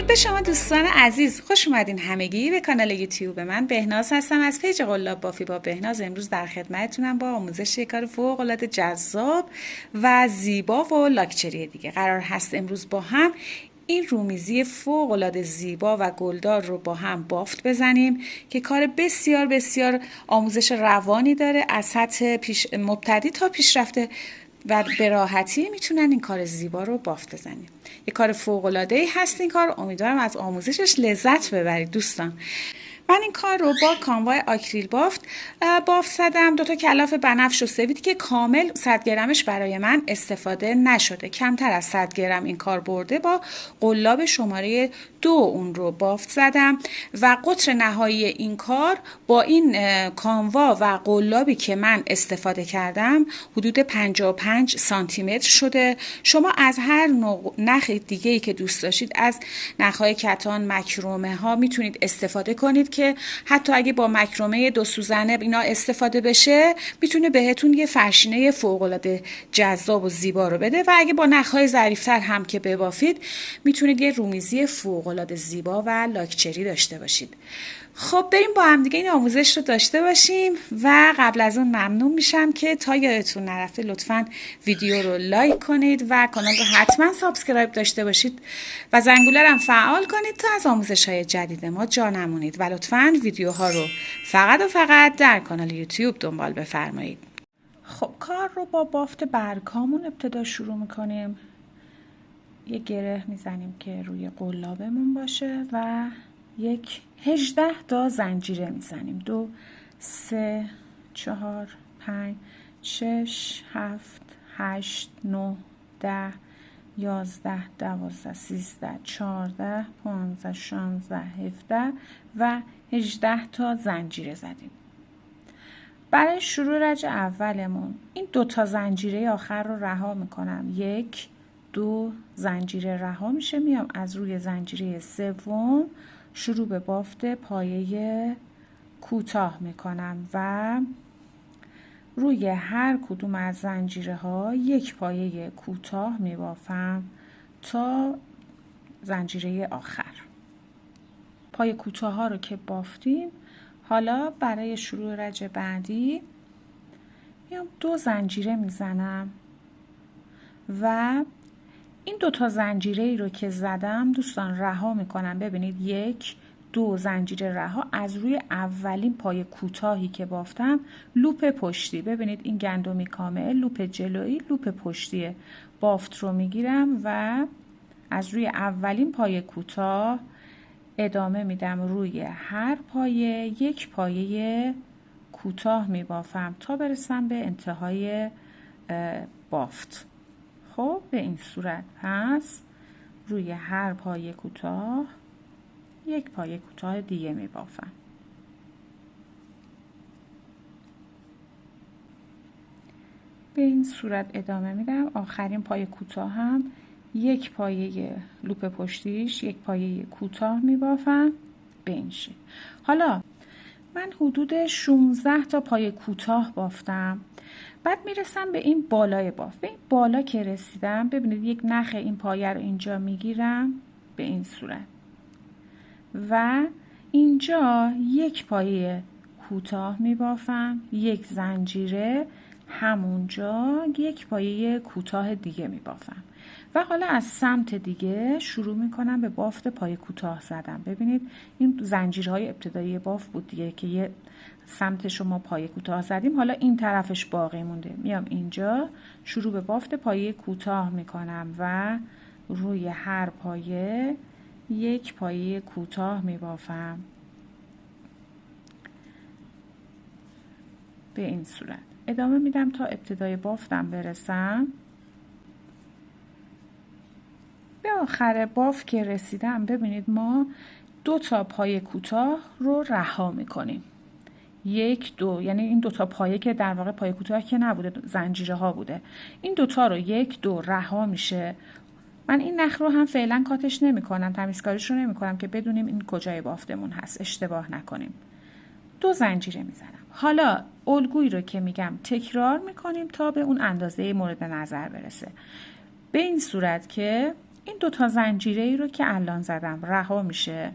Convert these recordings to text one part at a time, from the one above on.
به شما دوستان عزیز، خوش اومدین همگی به کانال یوتیوب من. بهناز هستم از پیج قلاب بافی با بهناز. امروز در خدمتتونم با آموزش یک کار فوق العاده جذاب و زیبا و لاکچری دیگه. قرار هست امروز با هم این رومیزی فوق العاده زیبا و گلدار رو با هم بافت بزنیم که کار بسیار بسیار آموزش روانی داره. از سطح مبتدی تا پیشرفته و به راحتی میتونن این کار زیبا رو بافت بزنیم. یه کار فوق العاده ای هست این کار. امیدوارم از آموزشش لذت ببرید دوستان. من این کار رو با کانوای آکریل بافت زدم. 2 کلاف بنفش و سفید که کامل 100 گرمش برای من استفاده نشده، کمتر از 100 گرم این کار برده. با قلاب شماره 2 اون رو بافت زدم و قطر نهایی این کار با این کانوا و قلابی که من استفاده کردم حدود 55 سانتی متر شده. شما از هر نوع نخ دیگه‌ای که دوست داشتید، از نخ‌های کتان، مکرمه ها میتونید استفاده کنید که حتی اگه با مکرمه 2 سوزنه اینا استفاده بشه میتونه بهتون یه فرشینه فوق‌العاده جذاب و زیبا رو بده. و اگه با نخ‌های ظریف‌تر هم که ببافید میتونید یه رومیزی فوق‌العاده زیبا و لاکچری داشته باشید. خب بریم با هم دیگه این آموزش رو داشته باشیم. و قبل از اون ممنون میشم که تا یادتون نرفته لطفاً ویدیو رو لایک کنید و کانال رو حتما سابسکرایب داشته باشید و زنگوله رو هم فعال کنید تا از آموزش‌های جدید ما جا نمونید. و لطفاً ویدیوها رو فقط و فقط در کانال یوتیوب دنبال بفرمایید. خب کار رو با بافت برگامون ابتدا شروع میکنیم. یه گره میزنیم که روی قلابمون باشه و 18 تا زنجیره میزنیم. 2 3 4 5 6 7 8 9 10 11 12 13 14 15 16 17 و 18 تا زنجیره زدیم. برای شروع رج اولمون این 2 تا زنجیره آخر رو رها میکنم. 1 2 زنجیره رها میشه، میام از روی زنجیره سوم شروع به بافت پایه کوتاه میکنم و روی هر کدوم از زنجیره ها یک پایه کوتاه میبافم تا زنجیره آخر. پایه کوتاه ها رو که بافتیم، حالا برای شروع رج بعدی میام 2 زنجیره میزنم و این 2 تا زنجیره ای رو که زدم دوستان رها میکنم. ببینید 1 2 زنجیره رها، از روی اولین پای کوتاهی که بافتم لوپ پشتی، ببینید این گندمی کامل، لوپ جلویی لوپ پشتی بافت رو میگیرم و از روی اولین پای کوتاه ادامه میدم. روی هر پایه یک پایه کوتاه میبافم تا برسم به انتهای بافت. خب به این صورت پس روی هر پایه کوتاه یک پایه کوتاه دیگه میبافم. به این صورت ادامه میدم. آخرین پایه کوتاه هم یک پایه لوپ پشتیش یک پایه کوتاه میبافم به این شکل. حالا من حدود 16 تا پایه کوتاه بافتم. بعد میرسم به این بالای بافت. به این بالا که رسیدم ببینید یک نخ این پایه رو اینجا میگیرم به این صورت و اینجا یک پایه کوتاه میبافم، یک زنجیره، همونجا یک پایه کوتاه دیگه میبافم و حالا از سمت دیگه شروع میکنم به بافت پایه کوتاه زدن. ببینید این زنجیرهای ابتدایی بافت بود دیگه که یه سمت شما پایه کوتاه زدیم، حالا این طرفش باقی مونده. میام اینجا شروع به بافت پایه کوتاه میکنم و روی هر پایه یک پایه کوتاه میبافم به این صورت. ادامه میدم تا ابتدای بافتم برسم. به آخر بافت که رسیدم ببینید ما 2 تا پایه کوتاه رو رها میکنیم. 1 2 یعنی این 2 تا پایه که در واقع پایه کوتاه که نبوده، زنجیره ها بوده، این 2 تا رو 1 2 رها میشه. من این نخ رو هم فعلا کاتش نمی کنم، تمیزکاریش رو نمی کنم که بدونیم این کجای بافتمون هست، اشتباه نکنیم. 2 زنجیره میزنم. حالا الگویی رو که میگم تکرار میکنیم تا به اون اندازه مورد نظر برسه. به این صورت که این دوتا زنجیره ای رو که الان زدم رها میشه.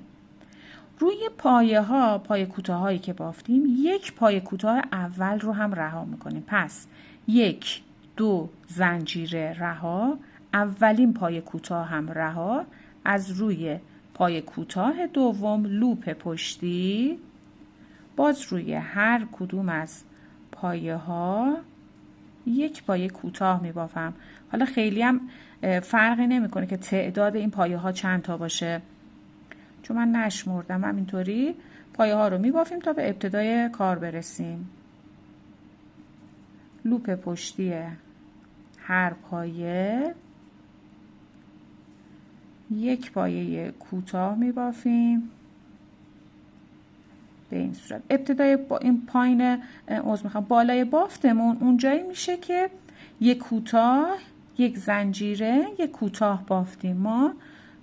روی پایه ها، پایه کوتاه هایی که بافتیم، یک پایه کوتاه اول رو هم رها میکنیم. پس 1 2 زنجیره رها، اولین پایه کوتاه هم رها، از روی پایه کوتاه دوم لوپ پشتی، باز روی هر کدوم از پایه ها یک پایه کوتاه میبافم. حالا خیلی هم فرقی نمیکنه که تعداد این پایه ها چند تا باشه، چون من نشمردم. همینطوری پایه ها رو میبافیم تا به ابتدای کار برسیم. لوپ پشتی هر پایه یک پایه کوتاه میبافیم به این صورت. ابتدای این پایین بالای بافتمون اونجایی میشه که یک کوتاه، یک زنجیره، یک کوتاه بافتیم. ما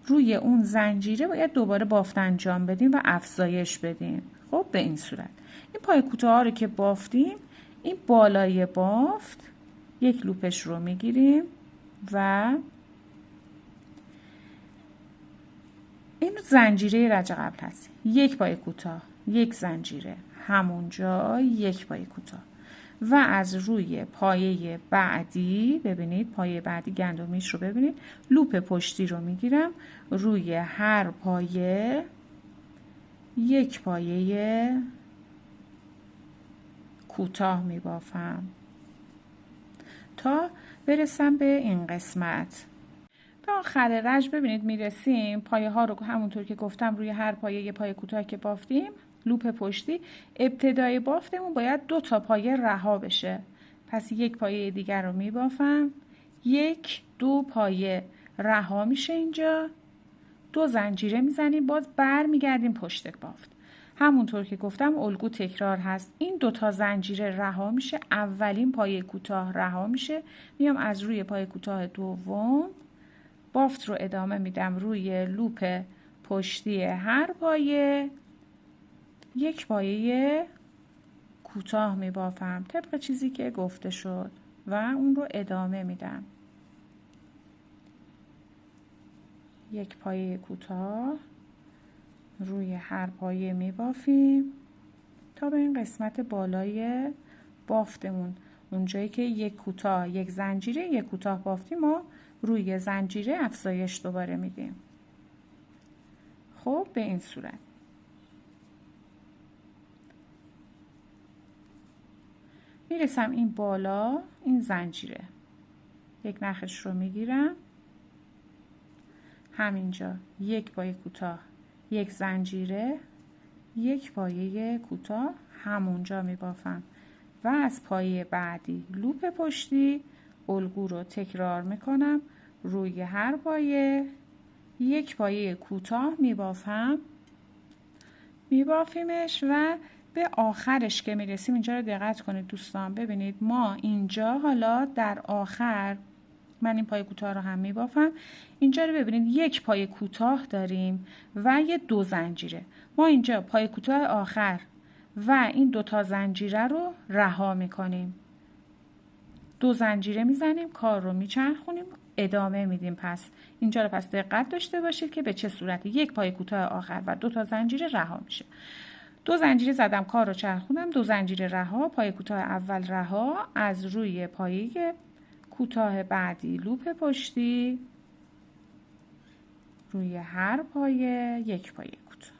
روی اون زنجیره باید دوباره بافت انجام بدیم و افزایش بدیم. خب به این صورت این پای کوتاه ها رو که بافتیم، این بالای بافت یک لوپش رو میگیریم و این زنجیره رج قبل هست. یک پای کوتاه، یک زنجیره، همونجا یک پای کوتاه و از روی پایه بعدی، ببینید پایه بعدی گندمیش رو ببینید، لوپ پشتی رو میگیرم، روی هر پایه یک پایه کوتاه میبافم تا برسم به این قسمت. تا آخر رج ببینید میرسیم. پایه ها رو همونطور که گفتم روی هر پایه یه پایه کوتاه که بافتیم، لوپ پشتی، ابتدای بافتمون باید 2 تا پایه رها بشه. پس یک پایه دیگر رو میبافم، 1 2 پایه رها میشه، اینجا 2 زنجیره میزنیم، باز بر میگردیم پشت بافت. همونطور که گفتم الگو تکرار هست. این 2 تا زنجیره رها میشه، اولین پایه کوتاه رها میشه، میام از روی پایه کوتاه دوم بافت رو ادامه میدم، روی لوپ پشتی هر پایه یک پایه کوتاه میبافم طبق چیزی که گفته شد و اون رو ادامه میدم. یک پایه کوتاه روی هر پایه میبافیم تا به این قسمت بالای بافتمون، اونجایی که یک کوتاه، یک زنجیره، یک کوتاه بافتیم، ما روی زنجیره افزایش دوباره میدیم. خب به این صورت میرسم این بالا، این زنجیره، یک نخش رو میگیرم، همینجا یک پایه کوتاه، یک زنجیره، یک پایه کوتاه همونجا میبافم و از پایه بعدی لوپ پشتی الگو رو تکرار میکنم، روی هر پایه یک پایه کوتاه میبافیمش و به آخرش که میرسیم، اینجا رو دقت کنید دوستان، ببینید ما اینجا حالا در آخر، من این پایه کوتاه رو هم میبافم، اینجا رو ببینید یک پایه کوتاه داریم و یه 2 زنجیره. ما اینجا پایه کوتاه آخر و این 2 تا زنجیره رو رها میکنیم، 2 زنجیره میزنیم، کار رو میچرخونیم، ادامه میدیم. پس اینجا رو پس دقت داشته باشید که به چه صورتی یک پایه کوتاه آخر و 2 تا زنجیره رها میشه. 2 زنجیره زدم، کار رو چرخوندم، 2 زنجیره رها، پایه کوتاه اول رها، از روی پایه کوتاه بعدی لوپ پشتی، روی هر پایه یک پایه کوتاه.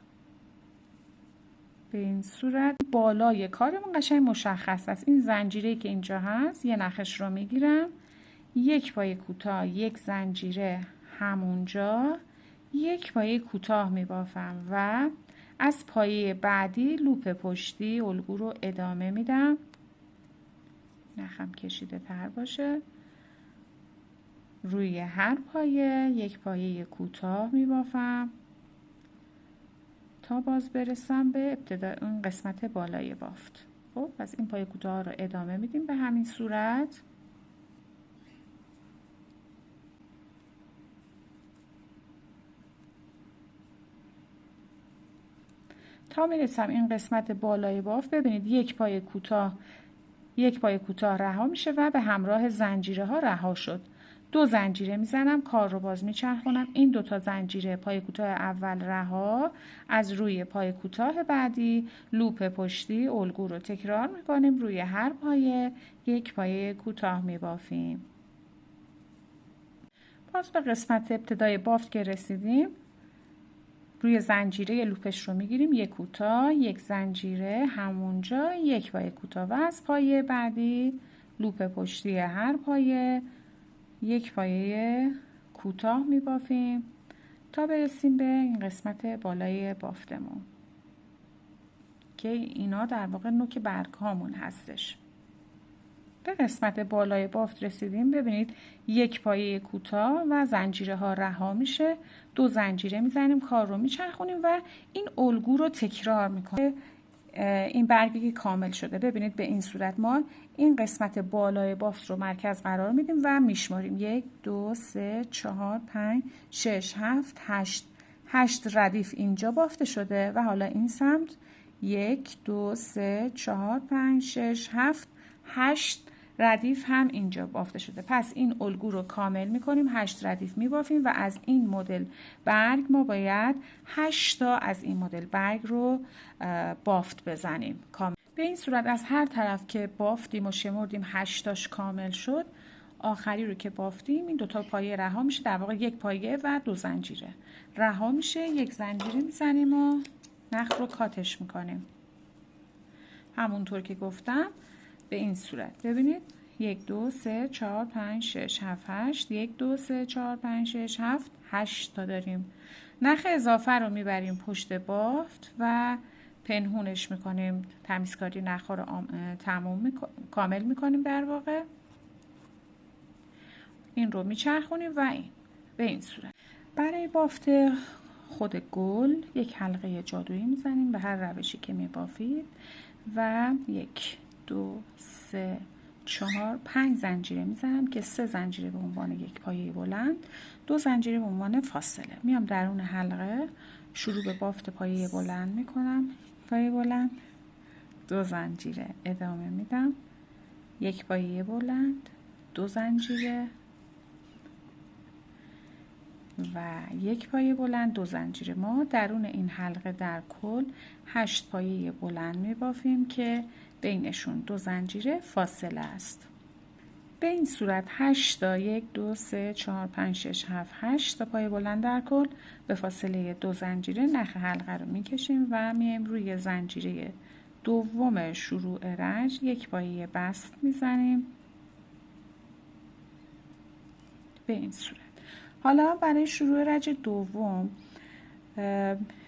به این صورت بالای کارمون قشنگ مشخص است. این زنجیره که اینجا هست، یه نخش رو میگیرم، یک پایه کوتاه، یک زنجیره، همونجا یک پایه کوتاه میبافم و از پایه بعدی لوپ پشتی الگو رو ادامه میدم، نخم کشیده تر باشه، روی هر پایه یک پایه کوتاه میبافم تا باز برسم به ابتدای اون قسمت بالای بافت. خب پس این پایه کوتاه رو ادامه میدیم به همین صورت تا میرسم این قسمت بالای بافت. ببینید یک پایه کوتاه رها میشه و به همراه زنجیره ها رها شد. 2 زنجیره میزنم، کار رو باز میچرخونم. این 2 تا زنجیره پای کوتاه اول رها، از روی پای کوتاه بعدی لوپ پشتی الگو رو تکرار میکنیم. روی هر پایه یک پایه کوتاه میبافیم. باز به قسمت ابتدای بافت که رسیدیم، روی زنجیره لوپش رو میگیریم، یک کوتاه، یک زنجیره همونجا، یک پایه کوتاه و از پایه بعدی لوپ پشتی هر پایه یک پایه کوتاه میبافیم تا برسیم به این قسمت بالای بافتمون که اینا در واقع نوک برگ هامون هستش. به قسمت بالای بافت رسیدیم. ببینید یک پایه کوتاه و زنجیره ها رها میشه، 2 زنجیره میزنیم، کار رو میچرخونیم و این الگو رو تکرار میکنیم. این برگی کامل شده. ببینید به این صورت ما این قسمت بالای بافت رو مرکز قرار میدیم و میشماریم. 1 2 3 4 5 6 7 8 8 ردیف اینجا بافته شده و حالا این سمت 1 2 3 4 5 6 7 8 ردیف هم اینجا بافته شده. پس این الگو رو کامل میکنیم، 8 ردیف میبافیم و از این مدل برگ ما باید 8 تا از این مدل برگ رو بافت بزنیم. به این صورت از هر طرف که بافتیم و شمردیم 8 تاش کامل شد، آخری رو که بافتیم این 2 تا پایه رها میشه، در واقع یک پایه و 2 زنجیره رها میشه، یک زنجیره میزنیم و نخ رو کاتش میکنیم. همونطور که گفتم به این صورت. ببینید 1 2 3 4 5 6 7 8 1 2 3 4 5 6 7 8 تا داریم. نخ اضافه رو میبریم پشت بافت و پنهونش میکنیم. تمیزکاری نخ رو کامل میکنیم. در واقع این رو میچرخونیم و این به این صورت. برای بافت خود گل یک حلقه جادویی میزنیم به هر روشی که میبافید و 1 2 3 4 5 زنجیره میزنم که 3 زنجیره به عنوان یک پایه بلند، 2 زنجیره به عنوان فاصله. میام درون حلقه شروع به بافت پایه بلند میکنم. پایه بلند، 2 زنجیره ادامه میدم، یک پایه بلند، 2 زنجیره و یک پایه بلند، 2 زنجیره. ما درون این حلقه در کل 8 پایه بلند میبافیم که بینشون 2 زنجیره فاصله است. به این صورت 8 تا 1 2 3 4 5 6 7 8 تا پایه بلند در کل به فاصله 2 زنجیره نخ حلقه رو میکشیم و میایم روی زنجیره دوم شروع رج یک پایه بست میزنیم به این صورت. حالا برای شروع رج دوم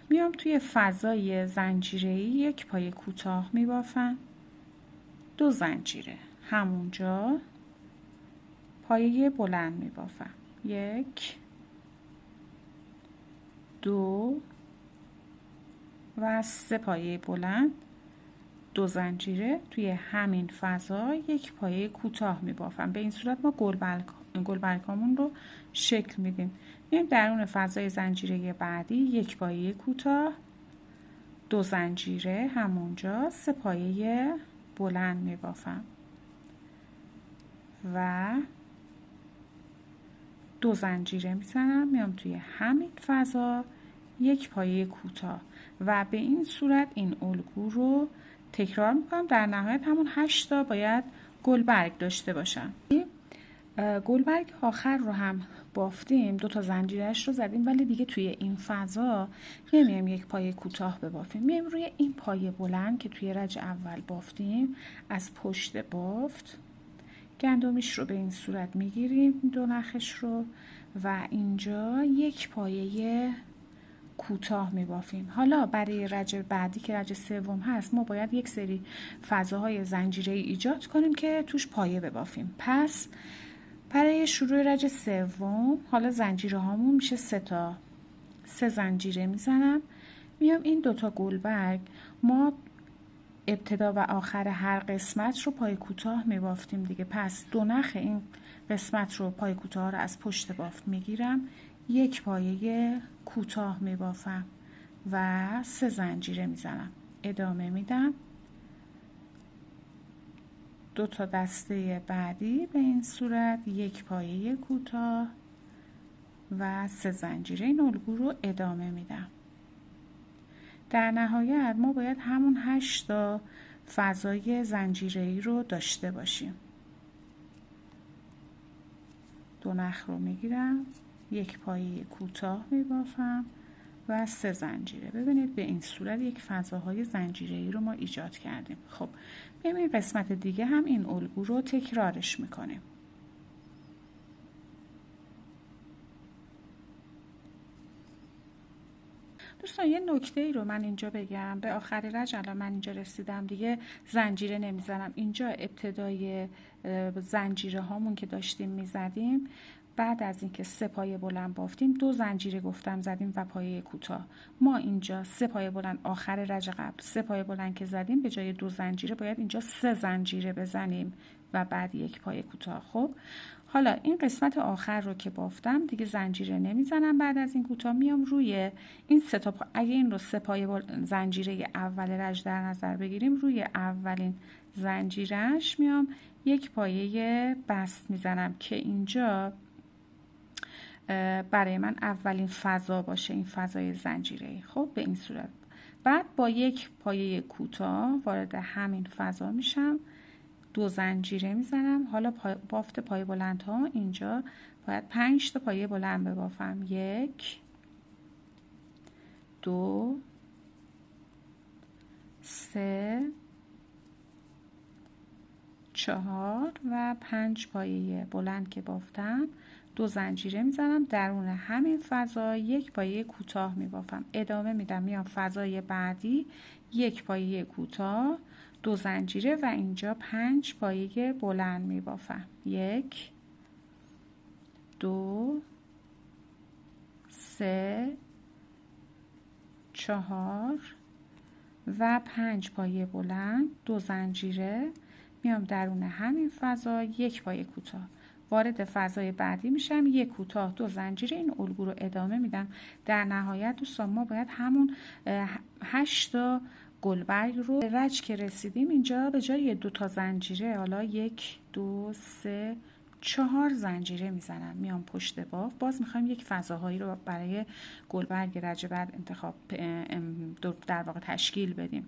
میام توی فضای زنجیره‌ای یک پایه کوتاه میبافم، 2 زنجیره همونجا پایه بلند میبافم، 1 2 و 3 پایه بلند، 2 زنجیره توی همین فضا یک پایه کوتاه میبافم. به این صورت ما گلبرگامون رو شکل میدیم. میایم درون فضای زنجیره بعدی یک پایه کوتاه، 2 زنجیره همونجا، 3 پایه بلند میبافم و 2 زنجیره میزنم. میام توی همین فضا یک پایه کوتاه و به این صورت این الگو رو تکرار میکنم. در نهایت همون 8 تا باید گلبرگ داشته باشم. گلبرگ آخر رو هم بافتیم، 2 تا زنجیرش رو زدیم، ولی دیگه توی این فضا نمیایم یک پایه کوتاه ببافیم. میایم روی این پایه بلند که توی رج اول بافتیم از پشت بافت گندمیش رو به این صورت میگیریم، 2 نخش رو، و اینجا یک پایه کوتاه میبافیم. حالا برای رج بعدی که رج سوم هست ما باید یک سری فضاهای زنجیره‌ای ایجاد کنیم که توش پایه ببافیم. پس برای شروع رج سوم حالا زنجیره هامون میشه 3 تا، 3 زنجیره میزنم. میام این 2 تا گلبرگ ما ابتدا و آخر هر قسمت رو پای کوتاه میبافتیم دیگه. پس 2 نخ این قسمت رو پای کوتاه رو از پشت بافت میگیرم، یک پایه کوتاه میبافم و 3 زنجیره میزنم، ادامه میدم دو تا دسته بعدی به این صورت، یک پایه کوتاه و 3 زنجیره این الگو رو ادامه میدم. در نهایت ما باید همون 8 تا فضای زنجیره‌ای رو داشته باشیم. 2 نخ رو میگیرم، یک پایه کوتاه میبافم و 3 زنجیره. ببینید به این صورت یک فضاهای زنجیره‌ای رو ما ایجاد کردیم. خب بیایم این قسمت دیگه هم این الگو رو تکرارش میکنیم. دوستان یه نکته ای رو من اینجا بگم، به آخر رج الان من اینجا رسیدم دیگه زنجیره نمیزنم. اینجا ابتدای زنجیره هامون که داشتیم میزدیم، بعد از اینکه 3 پایه بلند بافتیم 2 زنجیره گفتم زدیم و پایه کوتاه. ما اینجا 3 پایه بلند آخر رج قبل 3 پایه بلند که زدیم، به جای 2 زنجیره باید اینجا 3 زنجیره بزنیم و بعد یک پایه کوتاه. خب حالا این قسمت آخر رو که بافتم دیگه زنجیره نمیزنم. بعد از این کوتاه میام روی این 3 تا اگه این رو 3 پایه زنجیره اول رج در نظر بگیریم، روی اولین زنجیرهش میام یک پایه بست میزنم که اینجا برای من اولین فضا باشه، این فضای زنجیره‌ای. خب به این صورت بعد با یک پایه کوتاه وارد همین فضا میشم، 2 زنجیره میزنم. حالا بافت پایه بلند ها اینجا باید 5 تا پایه بلند ببافم، 1 2 3 4 و 5 پایه بلند که بافتم 2 زنجیره میزنم، درون همین فضا یک پایه کوتاه میبافم، ادامه میدم، میام فضای بعدی یک پایه کوتاه 2 زنجیره و اینجا 5 پایه بلند میبافم، 1 2 3 4 و 5 پایه بلند 2 زنجیره، میام درون همین فضا یک پایه کوتاه، وارد فضای بعدی میشم، یک کوتاه 2 زنجیره این الگو رو ادامه میدم. در نهایت دوستان ما باید همون 8 تا گلبرگ رو رج که رسیدیم اینجا به جای 2 تا زنجیره حالا 1 2 3 4 زنجیره میزنم، میام پشت باف. باز میخوایم یک فضاهایی رو برای گلبرگ رج بعد انتخاب در واقع تشکیل بدیم.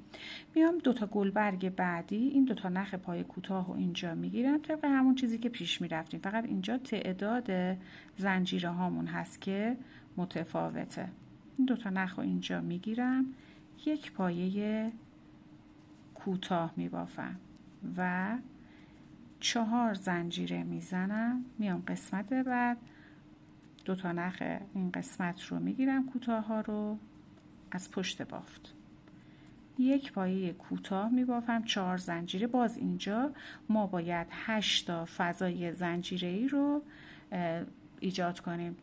میام 2 تا گلبرگ بعدی این 2 تا نخ پای کوتاه رو اینجا میگیرم، طبق همون چیزی که پیش میرفتیم، فقط اینجا تعداد زنجیره هامون هست که متفاوته. این 2 تا نخ رو اینجا میگیرم، یک پایه کوتاه میبافم و 4 زنجیره میزنم، میام قسمت بعد 2 تا نخ این قسمت رو میگیرم کوتاه ها رو از پشت بافت، یک پایه کوتاه میبافم، 4 زنجیره. باز اینجا ما باید 8 تا فضای زنجیره‌ای رو ایجاد کنیم.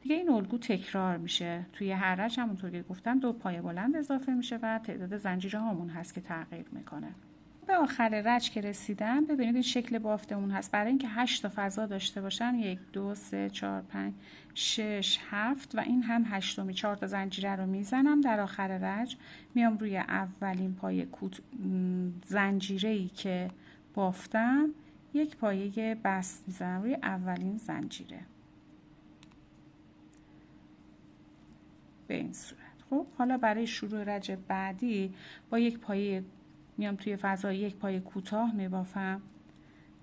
دیگه این الگو تکرار میشه توی هر رج، همونطور که گفتم 2 پایه بلند اضافه میشه و تعداد زنجیره هامون هست که تغییر میکنه. به آخر رج که رسیدم ببینید این شکل بافتمون هست. برای اینکه 8 تا فضا داشته باشم 1 2 3 4 5 6 7 و این هم هشتمی 4 تا زنجیره رو میزنم. در آخر رج میام روی اولین پایه زنجیره‌ای که بافتم یک پایه بست میزنم روی اولین زنجیره به این صورت. خب حالا برای شروع رج بعدی با یک پایه میام توی فضا یک پایه کوتاه میبافم،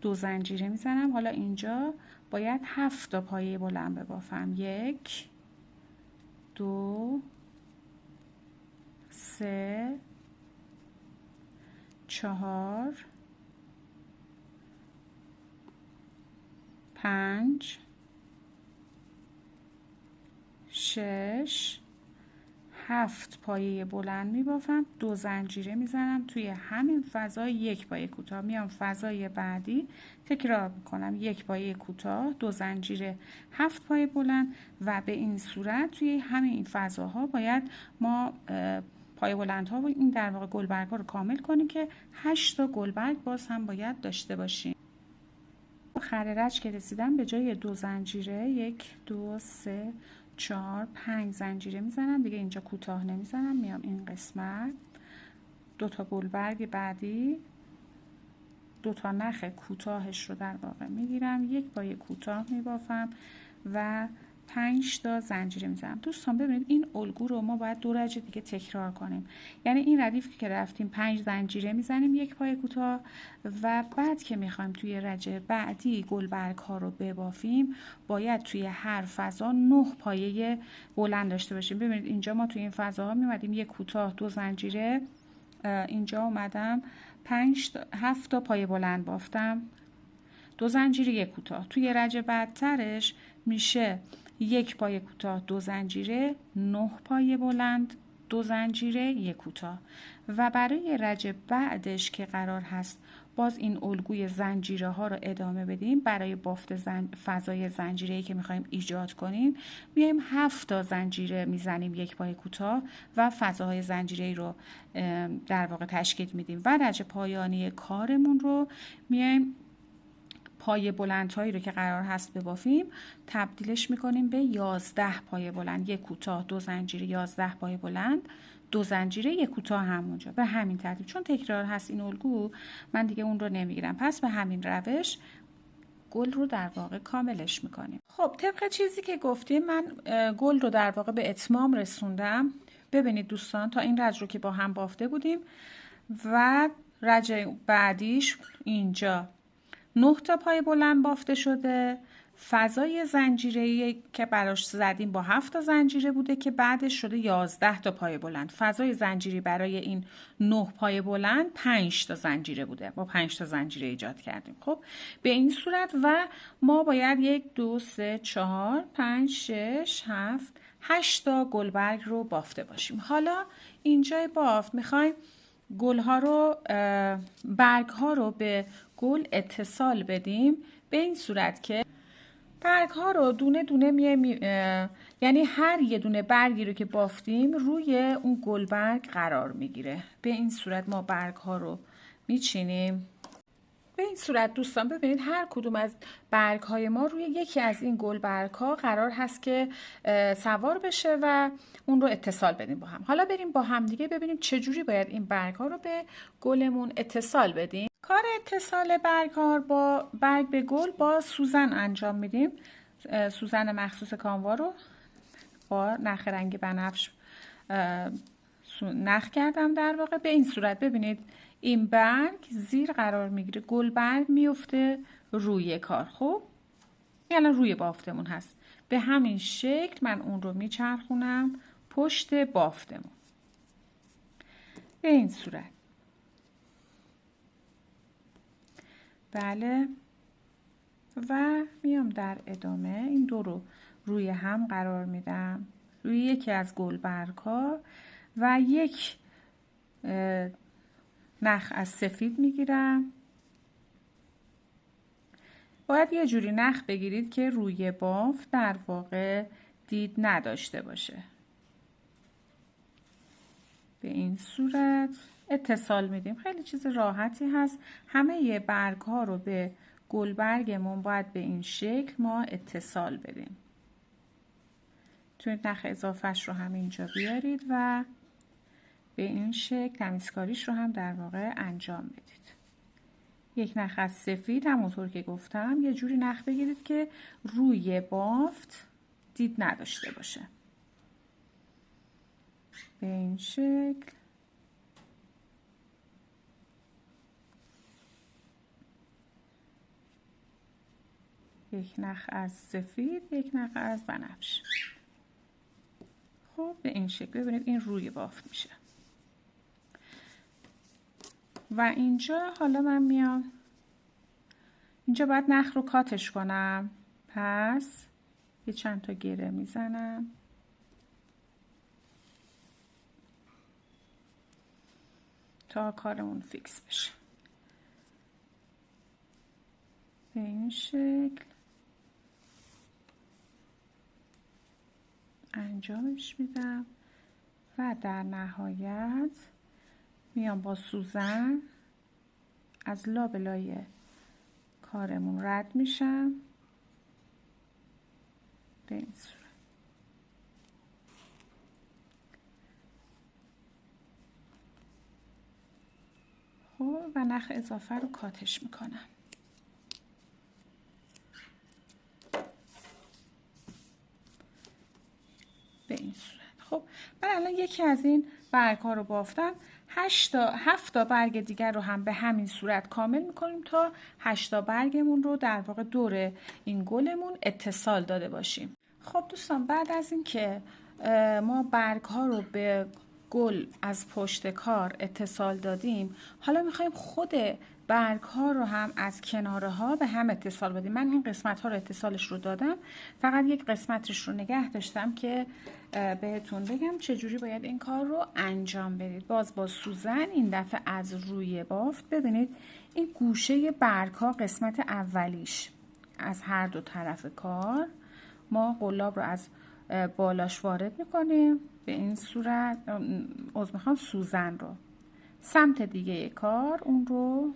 2 زنجیره میزنم. حالا اینجا باید 7 تا پایه بلند ببافم، 1 2 3 4 5 6 7 پایه بلند میبافم، 2 زنجیره میزنم توی همین فضا یک پایه کوتاه، میام فضای بعدی تکرار میکنم، یک پایه کوتاه 2 زنجیره 7 پایه بلند و به این صورت توی همین این فضاها باید ما پایه بلندها و این در واقع گلبرگ ها رو کامل کنیم که 8 تا گلبرگ باز هم باید داشته باشیم. آخر رج که رسیدم به جای 2 زنجیره 1 2 3 4 5 زنجیره میزنم، دیگه اینجا کوتاه نمیزنم، میام این قسمت 2 تا گلبرگ بعدی دو تا نخ کوتاهش رو در واقع میگیرم، یک پای کوتاه میبافم و 5 تا زنجیره میزنم. دوستان ببینید این الگو رو ما باید 2 رج دیگه تکرار کنیم. یعنی این ردیفی که رفتیم 5 زنجیره میزنیم، یک پای کوتاه، و بعد که میخوایم توی رج بعدی گلبرگ ها رو ببافیم باید توی هر فضا 9 پایه بلند داشته باشیم. ببینید اینجا ما توی این فضاها میمدیم یک کوتاه 2 زنجیره، اینجا اومدم 7 تا پایه بلند بافتم، 2 زنجیره یک کوتاه. توی رج بعدترش میشه یک پایه کوتاه 2 زنجیره، 9 پایه بلند 2 زنجیره یک کوتاه. و برای رج بعدش که قرار هست باز این الگوی زنجیره ها رو ادامه بدیم، برای بافت فضای زنجیره‌ای که میخوایم ایجاد کنیم میایم 7 تا زنجیره میزنیم یک پای کوتاه و فضاهای زنجیره‌ای رو در واقع تشکیل میدیم و رج پایانی کارمون رو میایم پایه بلندهایی رو که قرار هست ببافیم تبدیلش میکنیم به 11 پایه بلند، یک کوتاه 2 زنجیره، 11 پایه بلند 2 زنجیره یک کوتاه همونجا. به همین ترتیب چون تکرار هست این الگو من دیگه اون رو نمیگیرم، پس به همین روش گل رو در واقع کاملش میکنیم. خب طبق چیزی که گفتیم من گل رو در واقع به اتمام رسوندم. ببینید دوستان تا این رج رو که با هم بافته بودیم و رج بعدیش اینجا 9 تا پای بلند بافته شده، فضای زنجیره‌ای که براش زدیم با 7 تا زنجیره بوده که بعدش شده 11 تا پای بلند. فضای زنجیری برای این 9 پای بلند 5 تا زنجیره بوده، با 5 تا زنجیره ایجاد کردیم. خب به این صورت و ما باید 1 2 3 4 5 6 7 8 تا گلبرگ رو بافته باشیم. حالا اینجای بافت میخوایم گل ها رو برگ ها رو به گل اتصال بدیم به این صورت که برگ ها رو دونه دونه یعنی هر یه دونه برگی رو که بافتیم روی اون گلبرگ قرار میگیره. به این صورت ما برگ ها رو میچینیم. به این صورت دوستان ببینید هر کدوم از برگ های ما روی یکی از این گل برگ ها قرار هست که سوار بشه و اون رو اتصال بدیم با هم. حالا بریم با هم دیگه ببینیم چجوری باید این برگ ها رو به گلمون اتصال بدیم. کار اتصال برگ به گل با سوزن انجام میدیم. سوزن مخصوص کانوا رو با نخ رنگ بنفش نخ کردم در واقع. به این صورت ببینید این برگ زیر قرار میگیره، گل برگ میفته روی کار. خب یعنی روی بافتمون هست. به همین شکل من اون رو میچرخونم پشت بافتمون به این صورت. بله و میام در ادامه این دو رو روی هم قرار میدم روی یکی از گل برگ ها و یک نخ از سفید میگیرم. باید یه جوری نخ بگیرید که روی بافت در واقع دید نداشته باشه. به این صورت اتصال میدیم. خیلی چیز راحتی هست. همه برگ ها رو به گل برگمون باید به این شکل ما اتصال بدیم. توی نخ اضافهش رو هم اینجا بیارید و به این شکل تمیزکاریش رو هم در واقع انجام بدید. یک نخ از سفید همونطور که گفتم یه جوری نخ بگیرید که روی بافت دید نداشته باشه. به این شکل یک نخ از سفید، یک نخ از بنفش. خب به این شکل ببینید این روی بافت میشه. و اینجا حالا من میام اینجا باید نخ رو کاتش کنم، پس یه چند تا گره میزنم تا کارمون فیکس بشه. به این شکل انجامش میدم و در نهایت میام با سوزن از لابلای کارمون رد میشم به این صورت. خب و نخ اضافه رو کاتش میکنم. به این صورت. خب من الان یکی از این برگ ها رو بافتم. 7 تا برگ دیگر رو هم به همین صورت کامل میکنیم تا 8 تا برگمون رو در واقع دور این گلمون اتصال داده باشیم. خب دوستان، بعد از این که ما برگ ها رو به گل از پشت کار اتصال دادیم، حالا میخوایم خود برگ ها رو هم از کناره ها به هم اتصال بدیم. من این قسمت ها رو اتصالش رو دادم، فقط یک قسمتش رو نگه داشتم که بهتون بگم چجوری باید این کار رو انجام بدید. باز با سوزن این دفعه از روی بافت ببینید این گوشه برگ ها قسمت اولیش از هر دو طرف کار ما قلاب رو از بالاش وارد میکنیم به این صورت. میخوام سوزن رو سمت دیگه کار اون رو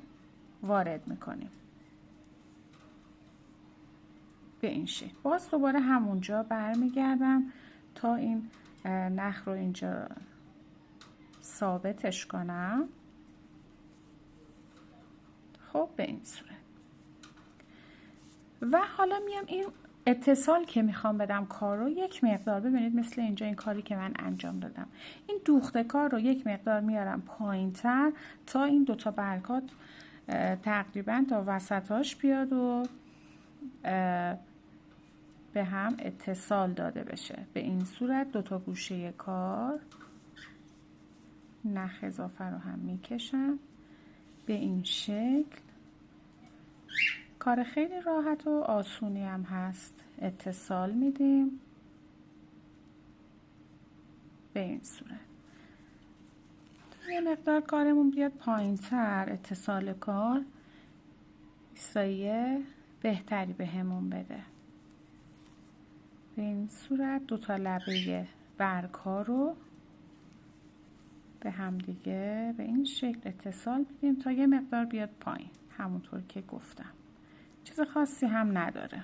وارد میکنیم به این شکل. باز دوباره همونجا برمیگردم تا این نخ رو اینجا ثابتش کنم. خب به این صورت. و حالا میام این اتصال که میخوام بدم کار رو یک مقدار، ببینید مثل اینجا این کاری که من انجام دادم، این دوخته کار رو یک مقدار میارم پایین تر تا این دوتا برگات تقریبا تا وسطاش بیاد و به هم اتصال داده بشه. به این صورت دوتا گوشه کار نخ اضافه رو هم میکشم به این شکل. کار خیلی راحت و آسونی هم هست. اتصال میدیم به این صورت. یه مقدار کارمون بیاد پایین تر، اتصال کار ایستایی بهتری به همون بده. به این صورت دوتا لبه برگ ها رو به هم دیگه به این شکل اتصال بدیم تا یه مقدار بیاد پایین. همونطور که گفتم چیز خاصی هم نداره.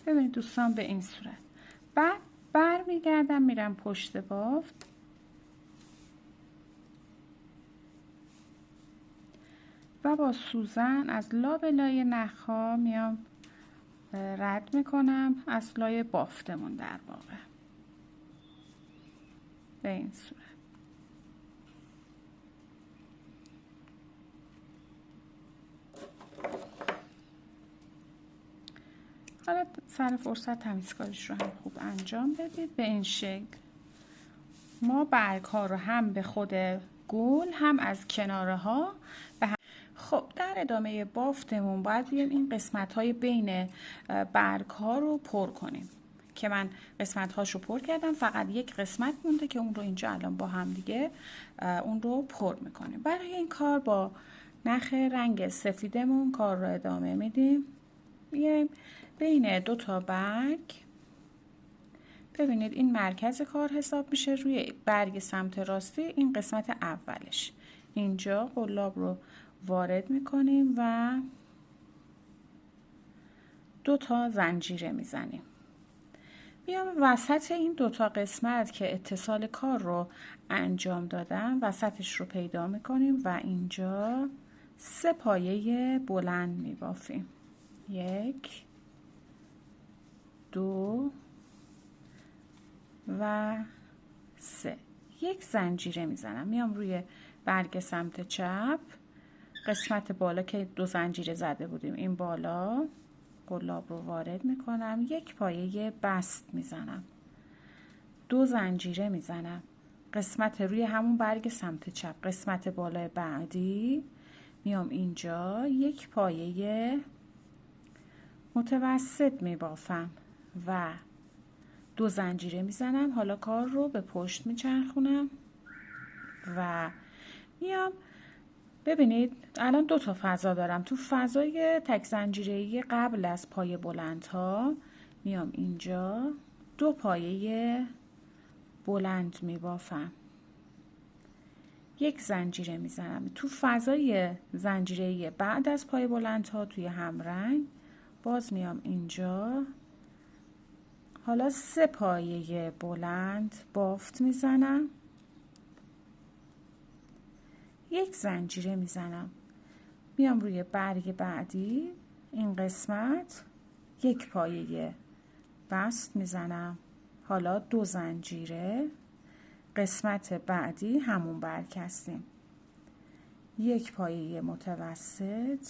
ببینید دوستان به این صورت. بعد برمیگردم میرم پشت بافت و با سوزن از لابلای نخها میام رد میکنم از لای بافتمون در واقع به این صورت. حالا سر فرصت تمیزکاریش رو هم خوب انجام بدید به این شکل. ما برگ ها رو هم به خود گل هم از کناره ها به هم. خب در ادامه بافتمون باید بیایم این قسمت های بین برگ ها رو پر کنیم که من قسمت هاش رو پر کردم. فقط یک قسمت مونده که اون رو اینجا الان با هم دیگه اون رو پر میکنیم. برای این کار با نخ رنگ سفیدمون کار رو ادامه میدیم. بیایم بین دو تا برگ، ببینید این مرکز کار حساب میشه. روی برگ سمت راستی این قسمت اولش اینجا قلاب رو وارد میکنیم و دو تا زنجیره میزنیم. میام وسط این دو تا قسمت که اتصال کار رو انجام دادم وسطش رو پیدا میکنیم و اینجا 3 پایه بلند میبافیم. 1 2 و 3. یک زنجیره میزنم. میام روی برگ سمت چپ قسمت بالا که 2 زنجیره زده بودیم این بالا قلاب رو وارد میکنم. 1 پایه بست میزنم. 2 زنجیره میزنم. قسمت روی همون برگ سمت چپ قسمت بالای بعدی میام اینجا 1 پایه متوسط میبافم و 2 زنجیره میزنم. حالا کار رو به پشت میچرخونم و میام ببینید الان 2 تا فضا دارم. تو فضای تک زنجیره‌ای قبل از پایه بلندها میام اینجا 2 پایه بلند میبافم. یک زنجیره میزنم تو فضای زنجیره بعد از پای بلند ها توی همرنگ. باز میام اینجا، حالا 3 پایه بلند بافت میزنم، یک زنجیره میزنم، میام روی برگ بعدی این قسمت یک پایه بست میزنم، حالا 2 زنجیره، قسمت بعدی همون برگ هستیم، یک پایه متوسط،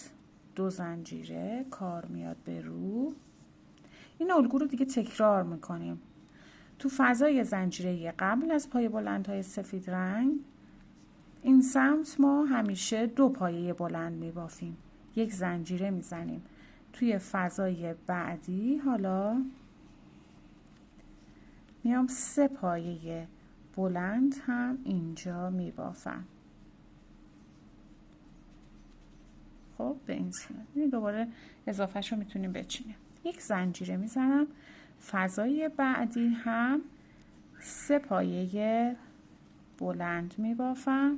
2 زنجیره، کار میاد به رو. این الگو رو دیگه تکرار میکنیم. تو فضای زنجیره قبل از پای بلندهای سفید رنگ این سمت ما همیشه 2 پایه بلند میبافیم، یک زنجیره میزنیم. توی فضای بعدی حالا میام 3 پایه بلند هم اینجا میبافم. خب به این صورت دوباره اضافهش رو میتونیم بچینیم. یک زنجیره میزنم، فضای بعدی هم 3 پایه بلند میبافم،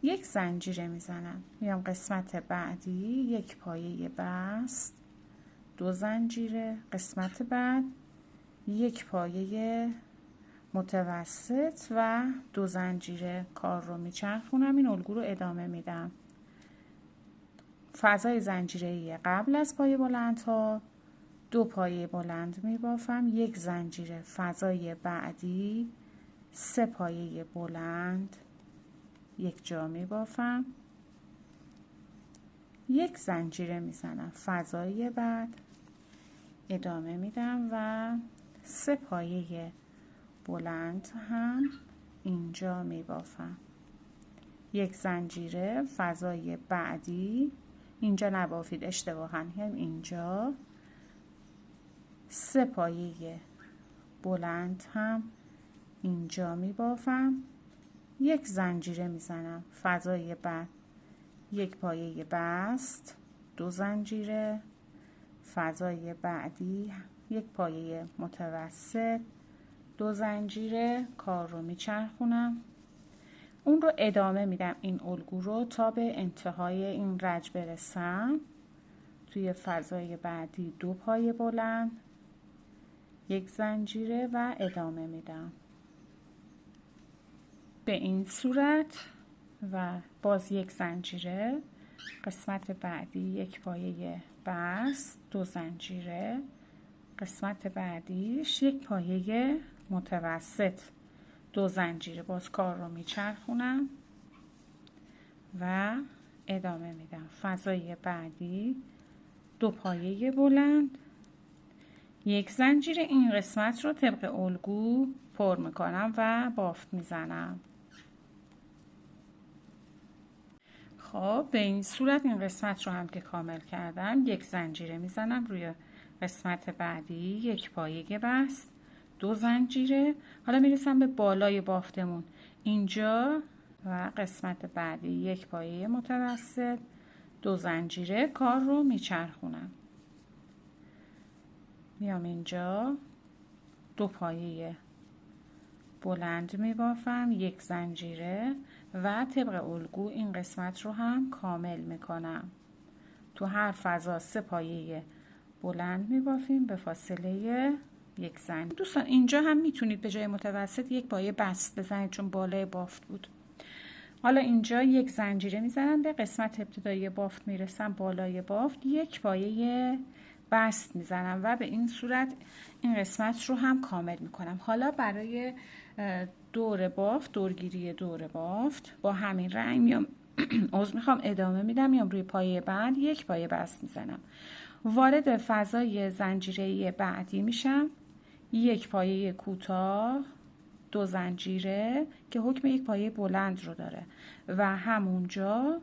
یک زنجیره میزنم، میام قسمت بعدی یک پایه بست، 2 زنجیره، قسمت بعد یک پایه متوسط و 2 زنجیره، کار رو میچرخونم. این الگو رو ادامه میدم. فضای زنجیره قبل از پای بلند ها 2 پایه بلند میبافم، یک زنجیره، فضای بعدی 3 پایه بلند یک جا میبافم، یک زنجیره میزنم، فضای بعد ادامه میدم و 3 پایه بلند هم اینجا میبافم، یک زنجیره، فضای بعدی اینجا نبافید اشتباهاً، اینجا 3 پایه بلند هم اینجا میبافم، یک زنجیره میزنم، فضای بعد یک پایه بست، 2 زنجیره، فضای بعدی یک پایه متوسط، 2 زنجیره، کار رو میچرخونم. اون رو ادامه میدم این الگو رو تا به انتهای این رج برسم. توی فضای بعدی 2 پایه بلند، یک زنجیره و ادامه میدم به این صورت و باز یک زنجیره، قسمت بعدی یک پایه بست، 2 زنجیره، قسمت بعدیش یک پایه متوسط، 2 زنجیره، باز کار رو میچرخونم و ادامه میدم. فضای بعدی 2 پایه بلند، یک زنجیره، این قسمت رو طبق الگو پر میکنم و بافت میزنم. خب به این صورت این قسمت رو هم که کامل کردم، یک زنجیره میزنم روی قسمت بعدی، یک پایه بست، 2 زنجیره. حالا میرسم به بالای بافتمون، اینجا و قسمت بعدی یک پایه متوسط، 2 زنجیره، کار رو میچرخونم. میام اینجا 2 پایه بلند میبافم، یک زنجیره و طبق الگو این قسمت رو هم کامل میکنم. تو هر فضا 3 پایه بلند میبافیم به فاصله یک زنجیره. دوستان اینجا هم میتونید به جای متوسط یک پایه بست بزنید چون بالای بافت بود. حالا اینجا یک زنجیره میزنم، به قسمت ابتدایی بافت میرسم، بالای بافت یک پایه بست میزنم و به این صورت این قسمت رو هم کامل میکنم. حالا برای دور بافت، دورگیری دور بافت با همین رنگ میام میخوام ادامه میدم، میام روی پایه بعد یک پایه بست میزنم، وارد فضای زنجیره بعدی میشم، یک پایه کوتاه، 2 زنجیره که حکم یک پایه بلند رو داره و همونجا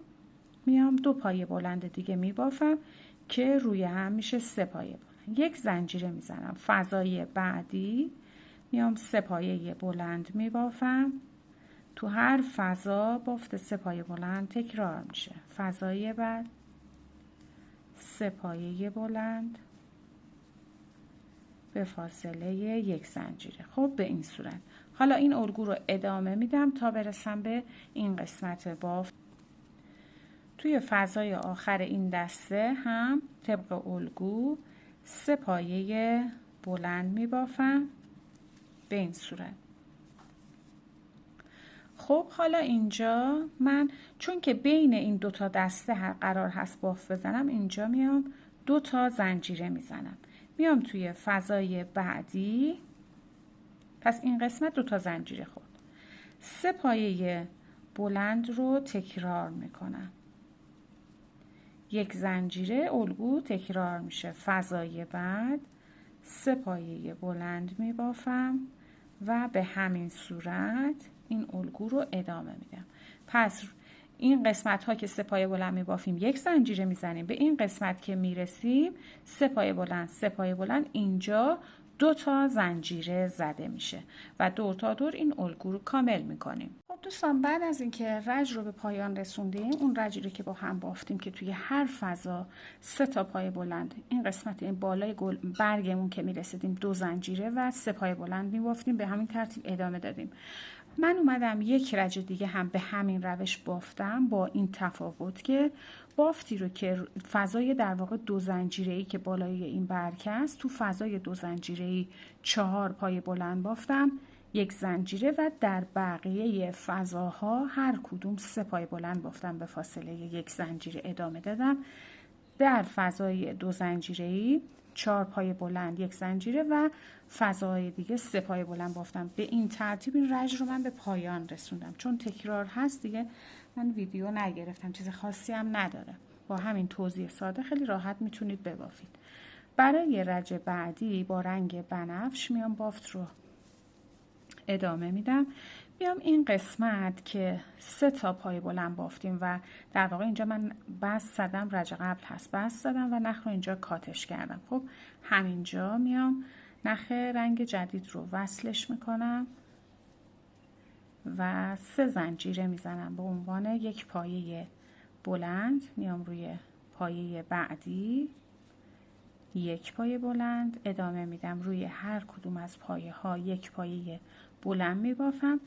میام 2 پایه بلند دیگه میبافم که روی هم میشه 3 پایه بلند، یک زنجیره میزنم، فضای بعدی میام 3 پایه بلند میبافم. تو هر فضا بافت 3 پایه بلند تکرار میشه، فضای بعد 3 پایه بلند به فاصله یک زنجیره. خب به این صورت حالا این الگو رو ادامه میدم تا برسم به این قسمت بافت. توی فضای آخر این دسته هم طبق الگو 3 پایه بلند میبافم به این صورت. خب حالا اینجا من چون که بین این 2 تا دسته قرار هست بافت بزنم، اینجا میام 2 تا زنجیره میزنم، میام توی فضای بعدی. پس این قسمت 2 تا زنجیره خورد. 3 پایه بلند رو تکرار میکنم. 1 زنجیره الگو تکرار میشه. فضای بعد 3 پایه بلند میبافم و به همین صورت این الگو رو ادامه میدم. پس این قسمت ها که 3 پایه بلند میبافیم 1 زنجیره میزنیم. به این قسمت که میرسیم 3 پایه بلند 3 پایه بلند، اینجا 2 تا زنجیره زده میشه و دور تا دور این الگو رو کامل میکنیم. خب دوستان، بعد از اینکه رج رو به پایان رسوندیم، اون رجی رو که با هم بافتیم که توی هر فضا 3 تا پایه بلند، این قسمت این بالای برگمون که میرسیدیم 2 زنجیره و 3 پایه بلند میبافتیم، به همین ترتیب ادامه دادیم. من اومدم 1 رج دیگه هم به همین روش بافتم، با این تفاوت که بافتی رو که فضای در واقع 2 زنجیره‌ای که بالای این برگ است، تو فضای 2 زنجیره‌ای 4 پایه بلند بافتم، 1 زنجیره و در بقیه فضاها هر کدوم 3 پایه بلند بافتم، به فاصله 1 زنجیره ادامه دادم. در فضای 2 زنجیره‌ای 4 پایه بلند 1 زنجیره و فضای دیگه 3 پایه بلند بافتم. به این ترتیب این رج رو من به پایان رسوندم. چون تکرار هست دیگه من ویدیو نگرفتم، چیز خاصی هم نداره. با همین توضیح ساده خیلی راحت میتونید ببافید. برای رج بعدی با رنگ بنفش میام بافت رو ادامه میدم. میام این قسمت که 3 تا پایه بلند بافتیم و در واقع اینجا من بست زدم، رج قبل هست، بست زدم و نخ رو اینجا کاتش کردم. خب همینجا میام نخ رنگ جدید رو وصلش میکنم و 3 زنجیره میزنم به عنوان 1 پایه بلند. میام روی پایه بعدی 1 پایه بلند ادامه میدم. روی هر کدوم از پایه ها 1 پایه بلند میبافم.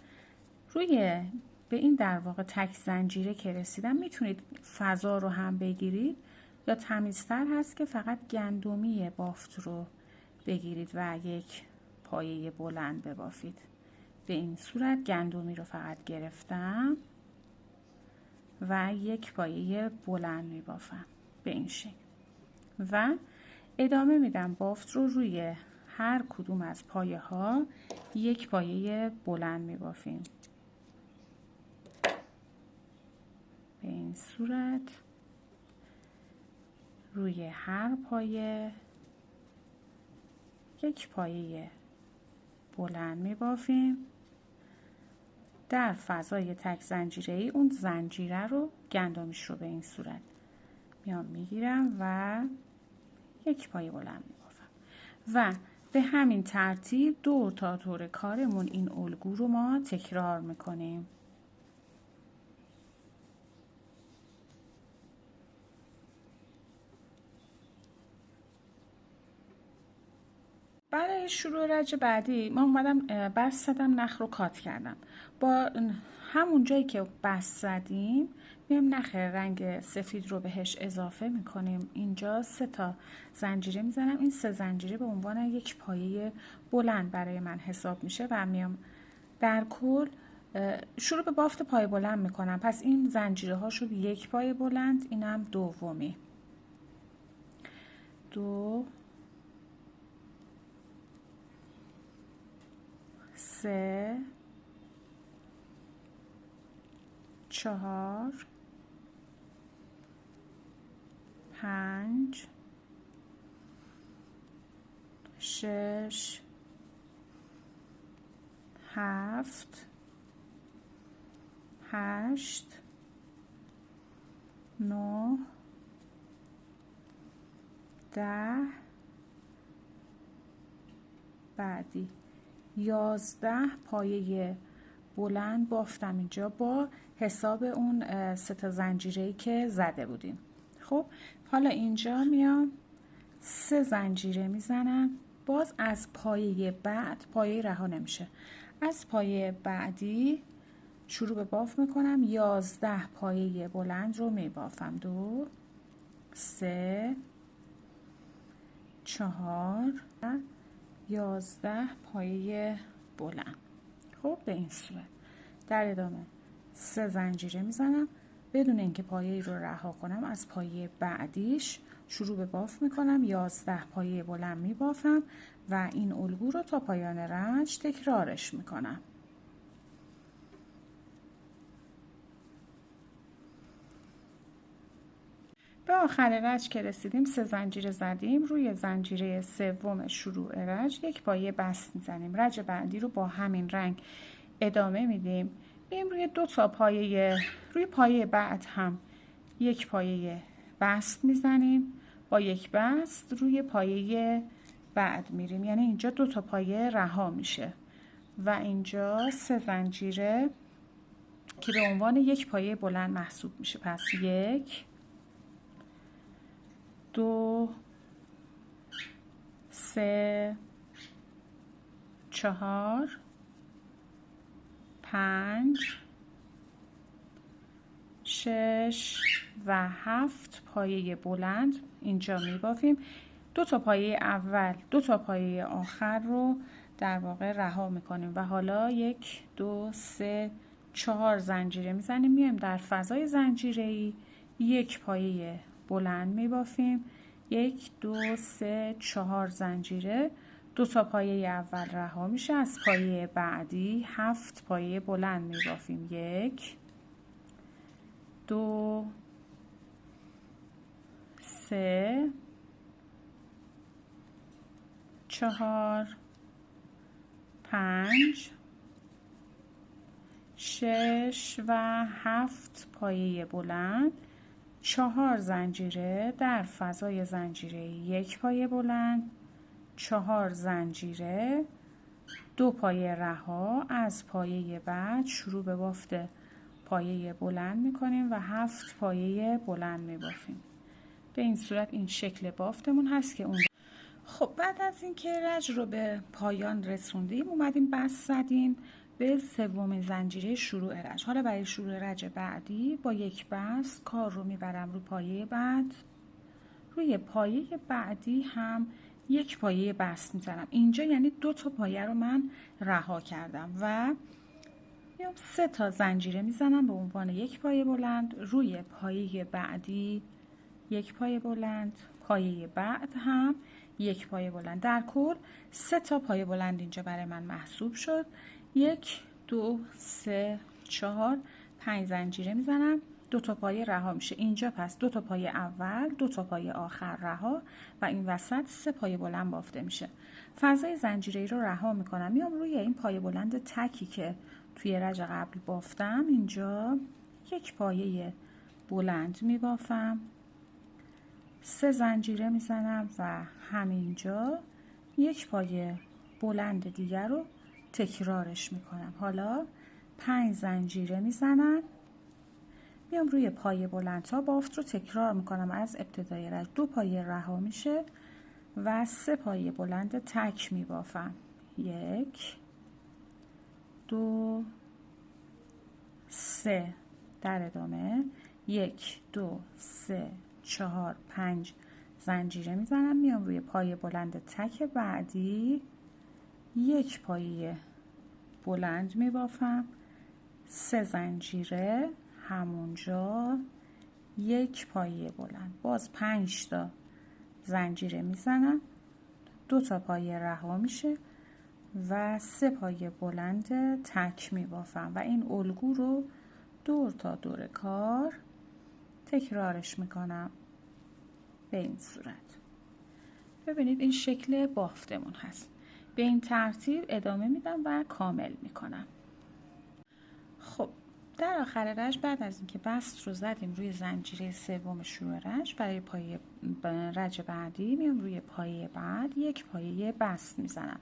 روی به این در واقع تک زنجیره که رسیدم میتونید فضا رو هم بگیرید یا تمیزتر هست که فقط گندمی بافت رو بگیرید و 1 پایه بلند ببافید. به این صورت گندمی رو فقط گرفتم و 1 پایه بلند میبافم به این شکل و ادامه میدم بافت رو. روی هر کدوم از پایه ها 1 پایه بلند میبافیم به این صورت. روی هر پایه 1 پایه بلند میبافیم. در فضای تک زنجیره‌ای اون زنجیره رو گندمیش رو به این صورت میام میگیرم و 1 پایه بلند میبافم و به همین ترتیب دور تا دور کارمون این الگو رو ما تکرار میکنیم. برای شروع رج بعدی ما اومدم بست زدم، نخ رو کات کردم. با همون جایی که بست زدیم میام نخ رنگ سفید رو بهش اضافه میکنیم. اینجا 3 تا زنجیره میزنم. این 3 زنجیره به عنوان 1 پایه بلند برای من حساب میشه و میام در کل شروع به بافت پایه بلند میکنم. پس این زنجیره ها شد 1 پایه بلند، اینم دومی. 2 3 4 5 6 7 8 9 10 بعدی 11 پایه بلند بافتم اینجا با حساب اون 3 تا زنجیره‌ای که زده بودیم. خب حالا اینجا میام 3 زنجیره میزنم. باز از پایه بعد، پایه رها نمیشه، از پایه بعدی شروع به بافت میکنم. 11 پایه بلند رو میبافم. 2 3 4 11 پایه بلند. خب به این صورت در ادامه 3 زنجیره میزنم بدون اینکه پایه رو رها کنم. از پایه بعدیش شروع به بافت میکنم. 11 پایه بلند میبافم و این الگو رو تا پایان رنج تکرارش میکنم. به آخر رنج که رسیدیم 3 زنجیره زدیم. روی زنجیره سوم شروع رنج یک پایه بست میزنیم. رنج بعدی رو با همین رنگ ادامه میدیم. میایم روی 2 تا پایه، روی پایه بعد هم یک پایه بست میزنیم. با یک بست روی پایه بعد میریم، یعنی اینجا 2 تا پایه رها میشه و اینجا 3 زنجیره که به عنوان یک پایه بلند محسوب میشه. پس 1 2 3 4 5 6 و 7 پایه بلند اینجا میبافیم. 2 تا پایه اول 2 تا پایه آخر رو در واقع رها میکنیم و حالا 1 2 3 4 زنجیره میزنیم. میایم در فضای زنجیره‌ای یک پایه بلند میبافیم. 1 2 3 4 زنجیره. 2 تا پایه اول رها میشه. از پایه بعدی 7 پایه بلند میبافیم. 1 2 3 4 5 6 و 7 پایه بلند. 4 زنجیره در فضای زنجیره یک پایه بلند. 4 زنجیره 2 پایه رها. از پایه بعد شروع به بافت پایه بلند میکنیم و 7 پایه بلند میبافیم. به این صورت این شکل بافتمون هست که اون. خب بعد از اینکه رنج رو به پایان رسوندیم اومدیم بست زدیم به سومین زنجیره شروع رنج. حالا برای شروع رنج بعدی با یک بست کار رو میبرم رو پایه بعد. روی پایه بعدی هم یک پایه بست میزنم. اینجا یعنی 2 تا پایه رو من رها کردم و میام 3 تا زنجیره میزنم به عنوان یک پایه بلند. روی پایه بعدی یک پایه بلند، پایه بعد هم یک پایه بلند. در کل 3 تا پایه بلند اینجا برای من محسوب شد. 1 2 3 4 5 زنجیره میزنم. 2 تا پایه رها میشه اینجا. پس 2 تا پایه اول 2 تا پایه آخر رها و این وسط 3 پایه بلند بافته میشه. فضای زنجیره‌ای رو رها میکنم. میام روی این پایه بلند تکی که توی رنج قبل بافتم اینجا یک پایه بلند میبافم. 3 زنجیره میزنم و همینجا یک پایه بلند دیگر رو تکرارش میکنم. حالا 5 زنجیره میزنم. میام روی پایه بلند تا بافت رو تکرار میکنم. از ابتدای رنج 2 پایه رها میشه و 3 پایه بلند تک میبافم. 1 2 3 در ادامه 1 2 3 4 5 زنجیره میزنم. میام روی پایه بلند تک بعدی یک پایه بلند میبافم. 3 زنجیره همونجا یک پایه بلند. باز 5 تا زنجیره میزنم. 2 تا پایه رها میشه و 3 پایه بلند تک میبافم و این الگو رو دور تا دور کار تکرارش میکنم به این صورت. ببینید این شکل بافتمون هست. به این ترتیب ادامه میدم و کامل میکنم. خب در آخر رنج بعد از اینکه بست رو زدیم روی زنجیره سوم شروع رنج، برای پایه رنج بعدی میام روی پایه بعد یک پایه بست میزنم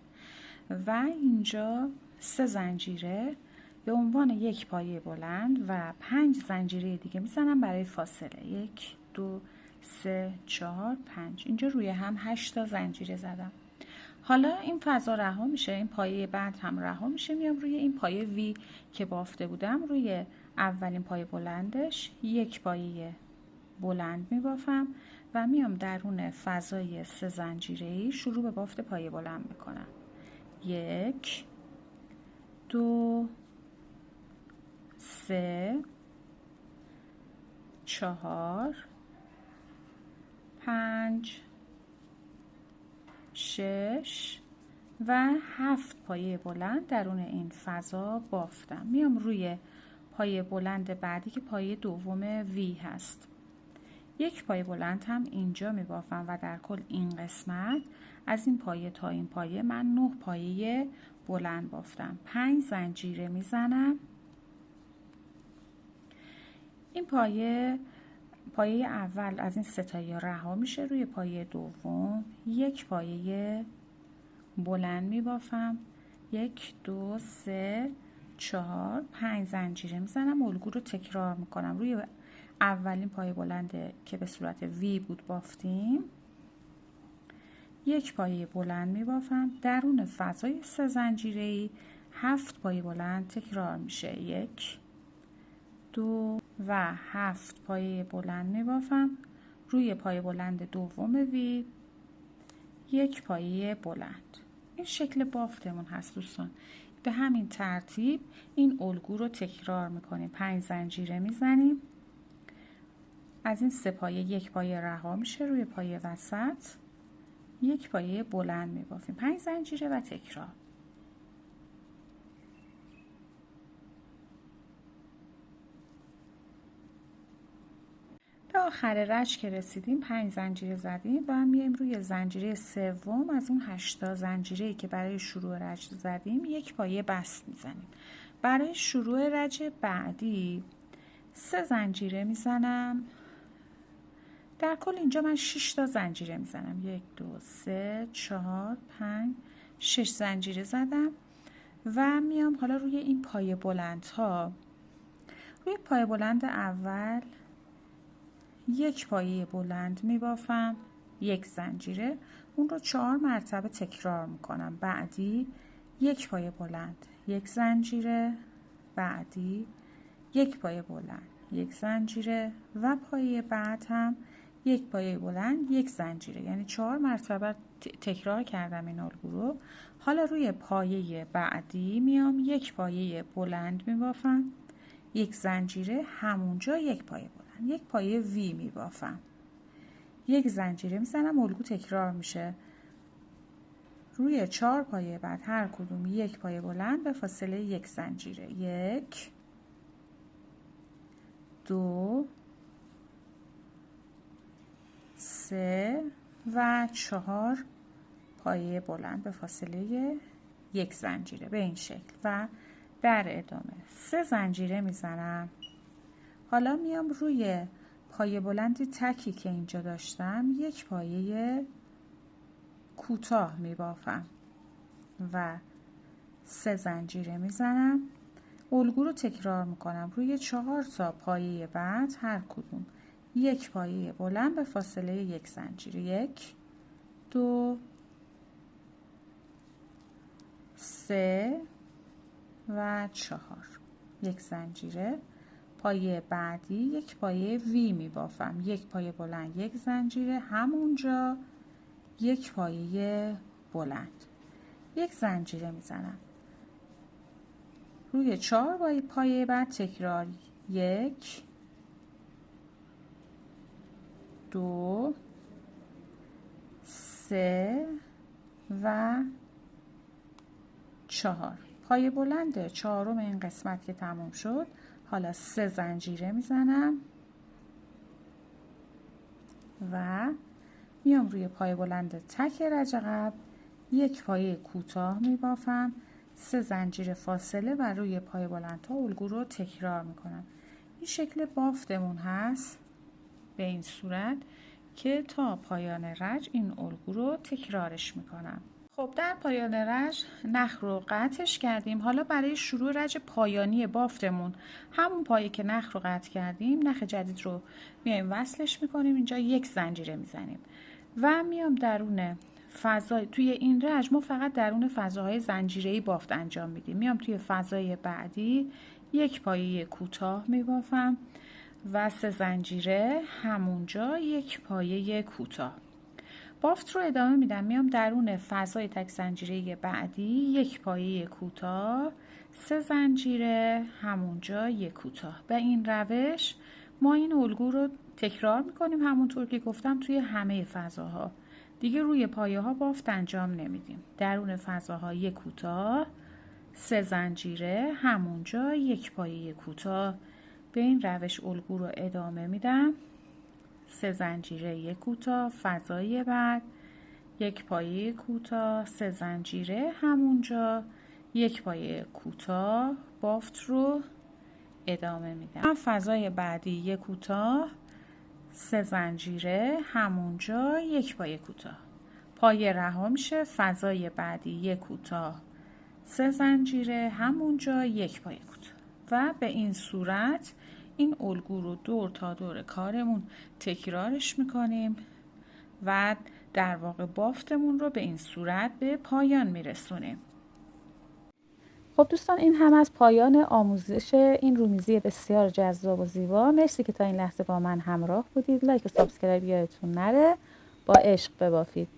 و اینجا 3 زنجیره به عنوان یک پایه بلند و 5 زنجیره دیگه میزنم برای فاصله. 1 2 3 4 5 اینجا روی هم 8 تا زنجیره زدم. حالا این فضا رها میشه، این پایه بعد هم رها میشه. میام روی این پایه وی که بافته بودم، روی اولین پایه بلندش یک پایه بلند میبافم و میام درون فضای 3 زنجیره‌ای شروع به بافت پایه بلند میکنم. 1 2 3 4 5 6 و 7 پایه بلند درون این فضا بافتم. میام روی پایه بلند بعدی که پایه دوم وی هست، یک پایه بلند هم اینجا می بافم و در کل این قسمت از این پایه تا این پایه من 9 پایه بلند بافتم. 5 زنجیره میزنم. این پایه اول از این 3 تایی رها میشه. روی پایه دوم یک پایه بلند می بافم. 1 2 3 4 5 زنجیره میزنم. الگو رو تکرار میکنم. روی اولین پایه بلند که به صورت وی بود بافتیم، یک پایه بلند می بافم. درون فضای 3 زنجیره‌ای 7 پایه بلند تکرار میشه. 1 2 و 7 پایه بلند می بافم. روی پایه بلند دوم وی یک پایه بلند. این شکل بافتمون هست دوستان. به همین ترتیب این الگو رو تکرار میکنیم. 5 زنجیره میزنیم. از این 3 پایه یک پایه رها میشه. روی پایه وسط یک پایه بلند میبافیم. 5 زنجیره و تکرار. به آخر رج که رسیدیم 5 زنجیره زدیم و میایم روی زنجیره سوم از اون 8 زنجیره‌ای که برای شروع رج زدیم یک پایه بست میزنیم. برای شروع رج بعدی 3 زنجیره میزنم. در کل اینجا من 6 تا زنجیره میزنم. 1 2 3 4 5 6 زنجیره زدم و میام حالا روی این پایه بلندها، روی پایه بلند اول یک پایه بلند میبافم، یک زنجیره، اون رو 4 مرتبه تکرار میکنم. بعدی یک پایه بلند، یک زنجیره، بعدی یک پایه بلند، یک زنجیره و پایه بعد هم یک پایه بلند، یک زنجیره. یعنی 4 مرتبه تکرار کردم این الگو رو. حالا روی پایه بعدی میام یک پایه بلند میبافم، یک زنجیره، همونجا یک پایه بلند، یک پایه وی میبافم، یک زنجیره میزنم. الگو تکرار میشه. روی 4 پایه بعد هر کدوم یک پایه بلند به فاصله یک زنجیره. 1 2 3 و 4 پایه بلند به فاصله یک زنجیره به این شکل و در ادامه 3 زنجیره میزنم. حالا میام روی پایه بلندی تکی که اینجا داشتم یک پایه کوتاه میبافم و 3 زنجیره میزنم. الگو رو تکرار میکنم. روی 4 تا پایه بعد هر کدوم یک پایه بلند به فاصله یک زنجیره. 1 2 3 و 4 یک زنجیره. پایه بعدی یک پایه وی می بافم، یک پایه بلند، یک زنجیره، همونجا یک پایه بلند، یک زنجیره میزنم. روی 4 پایه بعد تکرار. 1 2 3 و 4 پایه بلند چهارم این قسمت که تموم شد. حالا 3 زنجیره میزنم و میام روی پایه بلند تک رج قبل یک پایه کوتاه میبافم، 3 زنجیر فاصله و روی پایه بلند ها الگو رو تکرار میکنم. این شکل بافتمون هست به این صورت که تا پایان رج این الگو رو تکرارش میکنم. خب در پایان رج نخ رو قطعش کردیم. حالا برای شروع رج پایانی بافتمون همون پایه که نخ رو قطع کردیم، نخ جدید رو میایم وصلش میکنیم. اینجا یک زنجیره میزنیم و میام درون توی این رژ ما فقط درون فضاهای زنجیره‌ای بافت انجام میدیم. میام توی فضای بعدی یک پایه کوتاه میبافم و 3 زنجیره همونجا یک پایه کوتاه. بافت رو ادامه میدم. میام درون فضای تک زنجیره بعدی یک پایه کوتاه، 3 زنجیره همونجا یک کوتاه. به این روش ما این الگو رو تکرار میکنیم همونطور که گفتم توی همه فضاها. دیگه روی پایه ها بافت انجام نمیدیم. درون فضاها یک کوتاه، 3 زنجیره همونجا یک پایه کوتاه. به این روش الگو رو ادامه میدم. 3 زنجیره یک کوتاه، فضای بعد یک پایه کوتاه، 3 زنجیره همونجا یک پایه کوتاه. بافت رو ادامه میدم. فضای بعدی یک کوتاه، 3 زنجیره همونجا یک پایه کوتاه. پایه رها میشه. فضای بعدی یک کوتاه، 3 زنجیره همونجا یک پایه کوتاه. و به این صورت این الگو رو دور تا دور کارمون تکرارش میکنیم و در واقع بافتمون رو به این صورت به پایان میرسونیم. خب دوستان، این هم از پایان آموزش این رومیزی بسیار جذاب و زیبا. مرسی که تا این لحظه با من همراه بودید. لایک و سابسکرایب یادتون نره. با عشق ببافید.